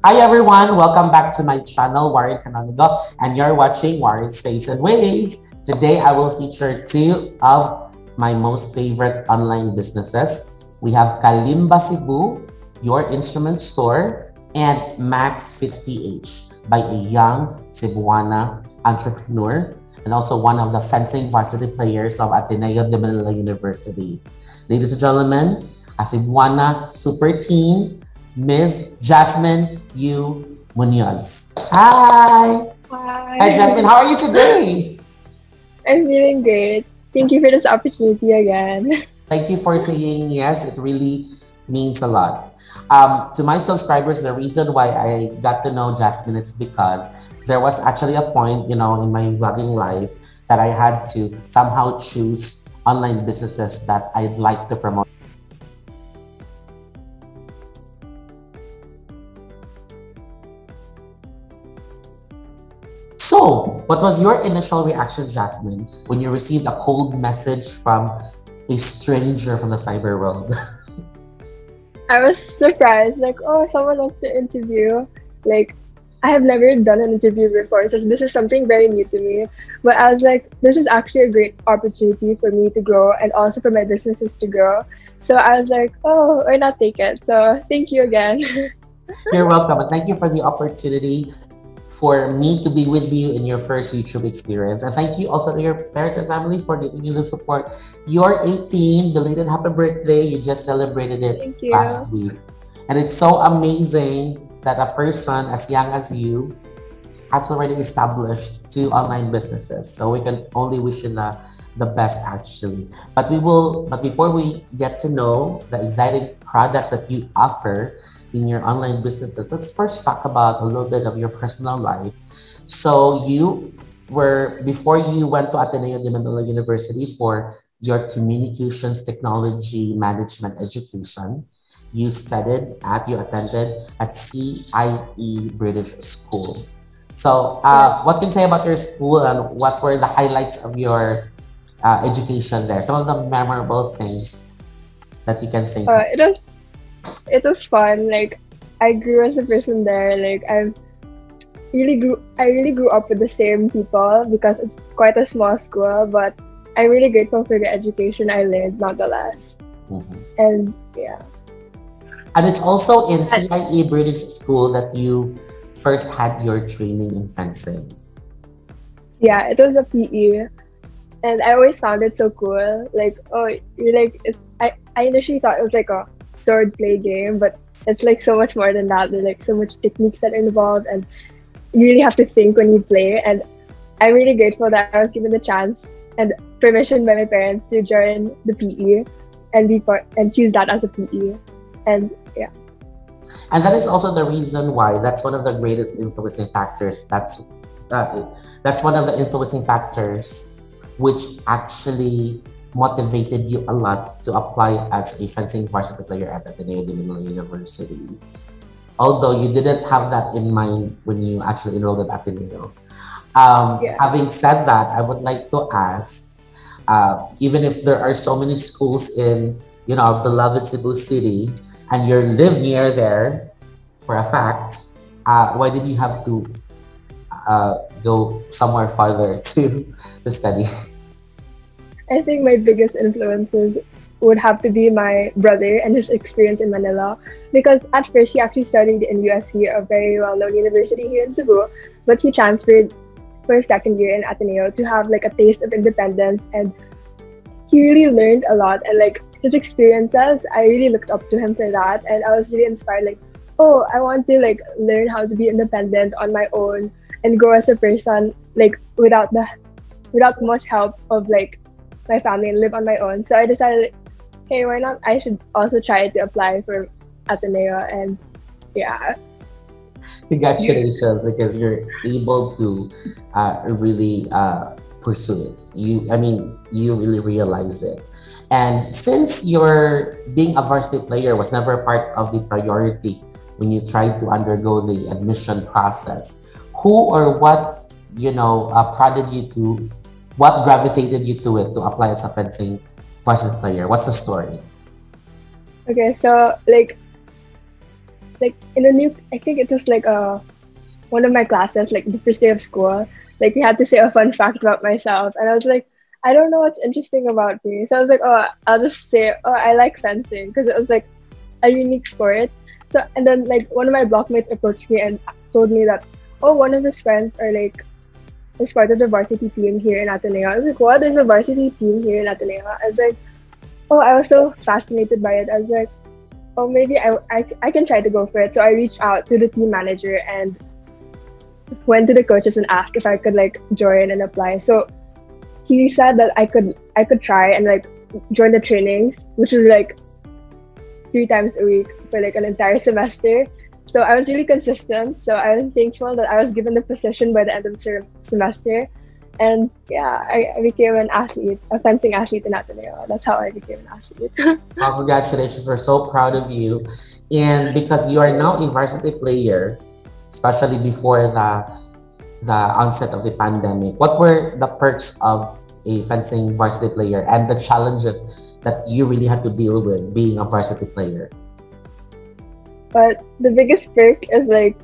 Hi everyone, welcome back to my channel, Warren Canonigo, and you're watching Warren's Face and Waves. Today I will feature two of my most favorite online businesses. We have Kalimba Cebu, your instrument store, and MAXFit PH by a young Cebuana entrepreneur and also one of the fencing varsity players of Ateneo de Manila University. Ladies and gentlemen, a Cebuana super team, Ms. JAZMINE MUñOZ. Hi! Hi. Hi, JAZMINE. How are you today? I'm feeling great. Thank you for this opportunity again. Thank you for saying yes. It really means a lot. To my subscribers, the reason why I got to know JAZMINE is because there was actually a point, in my vlogging life that I had to somehow choose online businesses that I'd like to promote. So, what was your initial reaction, JAZMINE, when you received a cold message from a stranger from the cyber world? I was surprised, like, oh, someone wants to interview. Like, I have never done an interview before, so this is something very new to me. But I was like, this is actually a great opportunity for me to grow and also for my businesses to grow. So I was like, oh, why not take it? So thank you again. You're welcome, and thank you for the opportunity for me to be with you in your first YouTube experience. And thank you also to your parents and family for giving you the support. You're 18, belated happy birthday. You just celebrated it Thank you. last week. And it's so amazing that a person as young as you has already established two online businesses. So we can only wish you the best actually. But before we get to know the exciting products that you offer in your online businesses, let's first talk about a little bit of your personal life. So before you went to Ateneo de Manila University for your communications technology management education, you attended at CIE British School. So what can you say about your school and what were the highlights of your education there? Some of the memorable things that you can think of. It was fun. Like, I grew as a person there. Like, I really grew up with the same people because it's quite a small school. But I'm really grateful for the education I learned, nonetheless. And yeah. And it's also in CIE British School that you first had your training in fencing. Yeah, it was a PE, and I always found it so cool. Like, oh, I initially thought it was like a sword play game, but it's like so much more than that. There's like so much techniques that are involved, and you really have to think when you play. And I'm really grateful that I was given the chance and permission by my parents to join the PE and choose that as a PE. And yeah. And that is also the reason why that's one of the greatest influencing factors. That's one of the influencing factors which actually motivated you a lot to apply as a fencing varsity player at Ateneo de Manila University. Although you didn't have that in mind when you actually enrolled at Ateneo. Having said that, I would like to ask, even if there are so many schools in our beloved Cebu City, and you live near there for a fact, why did you have to go somewhere farther to study? I think my biggest influences would have to be my brother and his experience in Manila, because at first he actually studied in USC, a very well-known university here in Cebu, but he transferred for his second year in Ateneo to have like a taste of independence, and he really learned a lot. And like his experiences, I really looked up to him for that, and I was really inspired. Like, oh, I want to like learn how to be independent on my own and grow as a person, like without much help of like my family, and live on my own. So I decided, hey, why not? I should also try to apply for Ateneo, and yeah. Congratulations, because you're able to really pursue it. You really realize it. And since your being a varsity player was never part of the priority when you tried to undergo the admission process, who or what prodded you to, what gravitated you to it to apply as a fencing varsity player? What's the story? Okay, so like like in a new, I think it was like one of my classes, like the first day of school, like we had to say a fun fact about myself. And I was like, I don't know what's interesting about me. So I was like, oh, I'll just say, oh, I like fencing, because it was like a unique sport. So, and then like one of my blockmates approached me and told me that, oh, one of his friends are like, is part of the varsity team here in Ateneo. I was like, what? There's a varsity team here in Ateneo? I was like, oh, I was so fascinated by it. I was like, oh, maybe I can try to go for it. So I reached out to the team manager and went to the coaches and asked if I could like join and apply. So he said that I could try and like join the trainings, which was like 3 times a week for like an entire semester. So I was really consistent. So I was thankful that I was given the position by the end of the semester. And yeah, I became an athlete, a fencing athlete in Ateneo. That's how I became an athlete. Well, congratulations. We're so proud of you. And because you are now a varsity player, especially before the onset of the pandemic, what were the perks of a fencing varsity player and the challenges that you really had to deal with being a varsity player? But the biggest perk is like,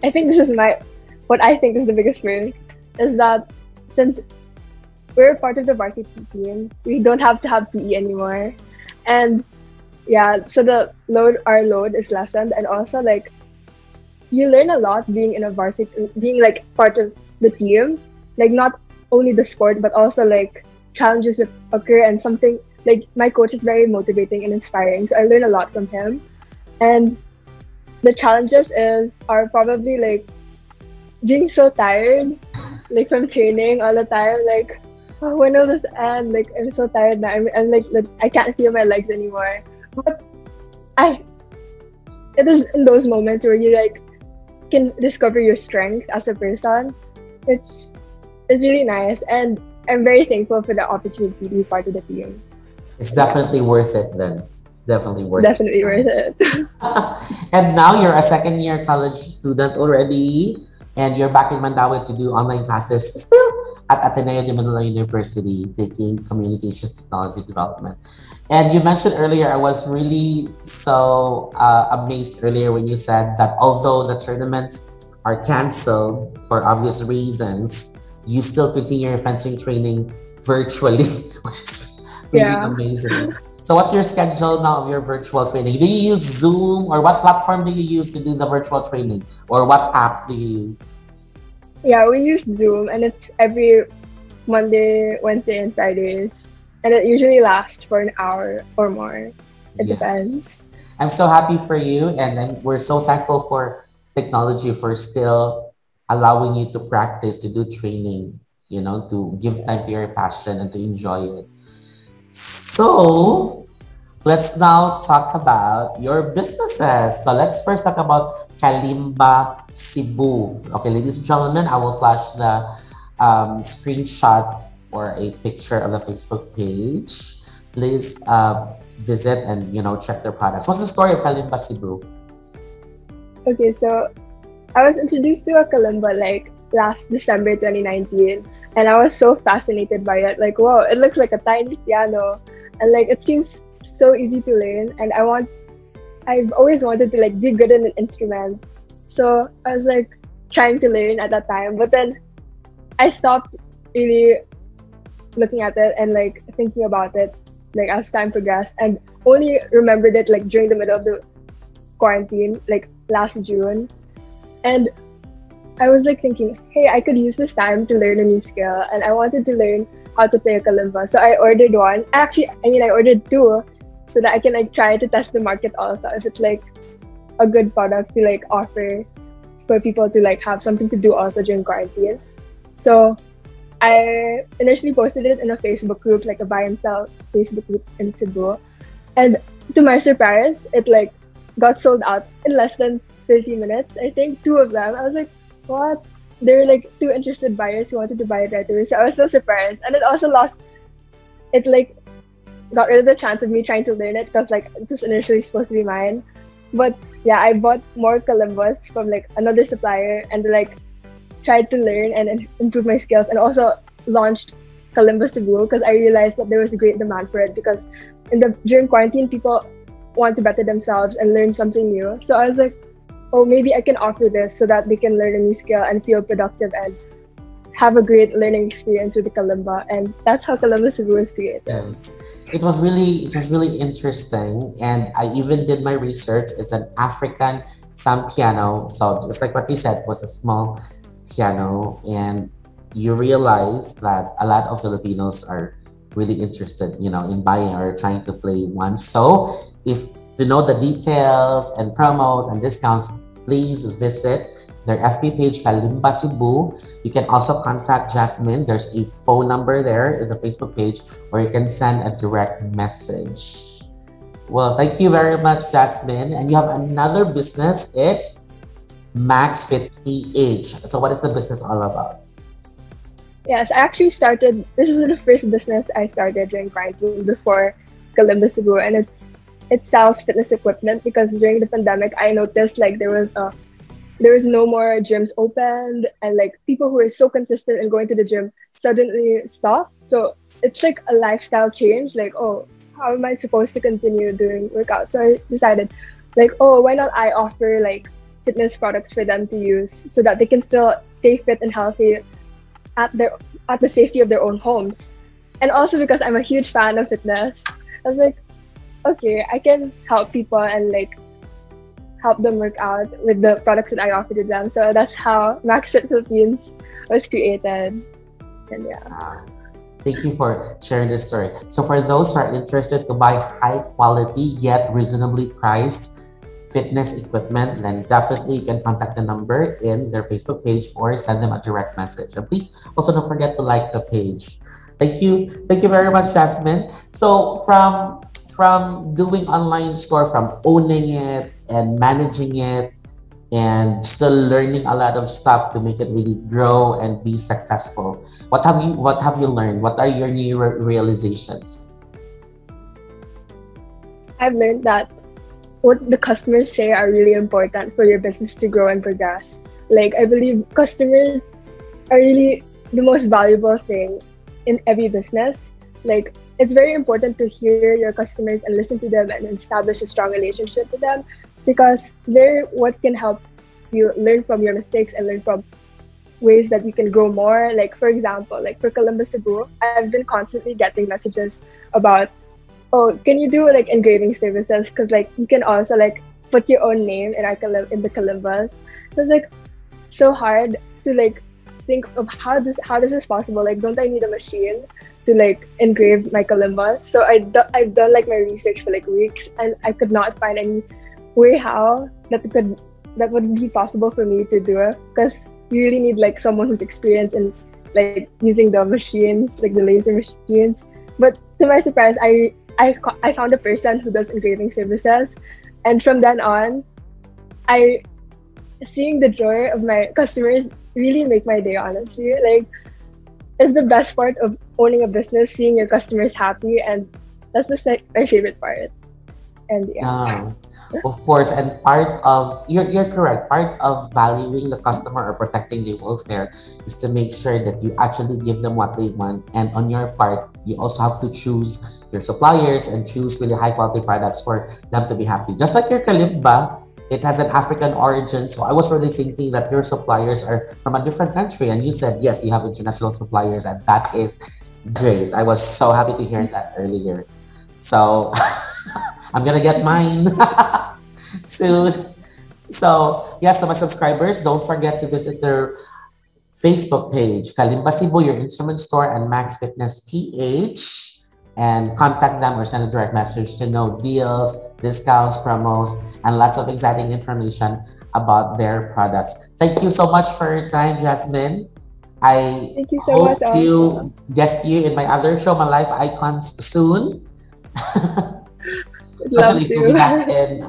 I think this is what I think is the biggest perk is that since we're part of the varsity team, we don't have to have PE anymore. And yeah, so our load is lessened, and also like you learn a lot being in a varsity, being like part of the team, like not only the sport, but also like challenges that occur, and something like my coach is very motivating and inspiring. So I learn a lot from him. And the challenges are probably like being so tired, like from training all the time, like, oh, when will this end? Like, I'm so tired now. I'm like I can't feel my legs anymore. But it is in those moments where you like can discover your strength as a person, which is really nice. And I'm very thankful for the opportunity to be part of the team. It's definitely worth it then. Definitely worth it. And now you're a second-year college student already, and you're back in Mandaue to do online classes still at Ateneo de Manila University, taking communications technology development. And you mentioned earlier, I was really so amazed earlier when you said that although the tournaments are canceled for obvious reasons, you still continue your fencing training virtually, which is really amazing. So what's your schedule now of your virtual training? Do you use Zoom, or what platform do you use to do the virtual training? Or what app do you use? Yeah, we use Zoom, and it's every Monday, Wednesday, and Fridays. And it usually lasts for an hour or more. It depends. I'm so happy for you, and we're so thankful for technology for still allowing you to practice, to do training, you know, to give time to your passion and to enjoy it. So let's now talk about your businesses. So let's first talk about Kalimba Cebu. Okay, ladies and gentlemen, I will flash the screenshot or a picture of the Facebook page. Please visit and check their products. What's the story of Kalimba Cebu? Okay, so I was introduced to a kalimba like last December 2019. And I was so fascinated by it. Like, wow, it looks like a tiny piano. And like, it seems so easy to learn. And I've always wanted to like be good in an instrument. So I was like trying to learn at that time. But then I stopped really looking at it and like thinking about it like as time progressed, and only remembered it like during the middle of the quarantine, like last June. And I was like thinking, hey, I could use this time to learn a new skill, and I wanted to learn how to play a kalimba. So I ordered one. Actually, I ordered 2 so that I can like try to test the market also, if it's like a good product to like offer for people to like have something to do also during quarantine. So I initially posted it in a Facebook group, like a buy and sell Facebook group in Cebu. And to my surprise, it like got sold out in less than 30 minutes. I think 2 of them. I was like, what? There were like 2 interested buyers who wanted to buy it right away. So I was so surprised. And it also like got rid of the chance of me trying to learn it, because like it was initially supposed to be mine. But yeah, I bought more kalimbas from like another supplier and like tried to learn and improve my skills, and also launched Kalimba Cebu because I realized that there was a great demand for it, because during quarantine, people want to better themselves and learn something new. So I was like, oh, maybe I can offer this so that they can learn a new skill and feel productive and have a great learning experience with the kalimba. And that's how Kalimba Cebu was created. Yeah. It was really interesting, and I even did my research. It's an African thumb piano, so just like what you said, it was a small piano, and you realize that a lot of Filipinos are really interested, in buying or trying to play one. So if to know the details and promos and discounts, please visit their FB page, Kalimba Cebu. You can also contact JAZMINE. There's a phone number there in the Facebook page, or you can send a direct message. Well, thank you very much, JAZMINE. And you have another business. It's MAXFit PH. So what is the business all about? Yes, I actually started, this is the first business I started during quarantine before Kalimba Cebu, and it sells fitness equipment because during the pandemic, I noticed like there was no more gyms opened, and like people who were so consistent in going to the gym suddenly stopped. So it's like a lifestyle change. Like, oh, how am I supposed to continue doing workouts? So I decided, like, oh, why not I offer like fitness products for them to use so that they can still stay fit and healthy at the safety of their own homes. And also because I'm a huge fan of fitness, I was like, okay, I can help people and like help them work out with the products that I offer to them. So that's how MAXFit Philippines was created. And yeah. Thank you for sharing this story. So for those who are interested to buy high quality yet reasonably priced fitness equipment, then definitely you can contact the number in their Facebook page or send them a direct message. And please also don't forget to like the page. Thank you very much, JAZMINE. So from doing online store, from owning it and managing it, and still learning a lot of stuff to make it really grow and be successful, what have you learned? What are your new realizations? I've learned that what the customers say are really important for your business to grow and progress. Like, I believe customers are really the most valuable thing in every business. Like, it's very important to hear your customers and listen to them and establish a strong relationship with them, because they're what can help you learn from your mistakes and learn from ways that you can grow more. Like, for example, like for Kalimba Cebu, I've been constantly getting messages about, oh, can you do like engraving services? Because like you can also like put your own name in the kalimbas. So it's like so hard to like think of how this is possible. Like, don't I need a machine to like engrave my kalimbas? So I've done like my research for like weeks, and I could not find any way how that would be possible for me to do it, because you really need like someone who's experienced in like using the machines, like the laser machines. But to my surprise, I found a person who does engraving services, and from then on, seeing the joy of my customers really make my day, honestly. Like, it's the best part of owning a business, seeing your customers happy, and that's just like my favorite part. And yeah. Of course, and part of you're correct. Part of valuing the customer or protecting their welfare is to make sure that you actually give them what they want. And on your part, you also have to choose your suppliers and choose really high quality products for them to be happy. Just like your kalimba, it has an African origin. So I was really thinking that your suppliers are from a different country, and you said yes, you have international suppliers, and that is great. I was so happy to hear that earlier. So I'm gonna get mine soon. So yes, to my subscribers, don't forget to visit their Facebook page, Kalimba Cebu, your instrument store, and Max Fitness PH, and contact them or send a direct message to know deals, discounts, promos, and lots of exciting information about their products. Thank you so much for your time, JAZMINE. Thank you so much, to guest you in my other show, My Life Icons, soon. Love Hopefully, to. you'll be back in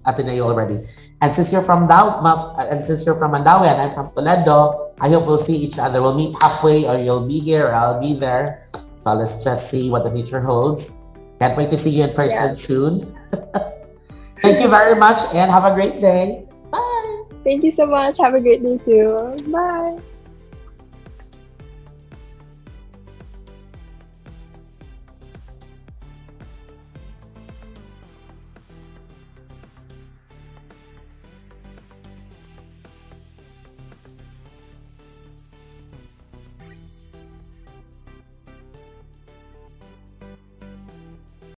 Ateneo already. And since you're from Mandaue and I'm from Toledo, I hope we'll see each other. We'll meet halfway, or you'll be here or I'll be there. So let's just see what the future holds. Can't wait to see you in person soon. Thank you very much and have a great day. Bye. Thank you so much. Have a great day too. Bye.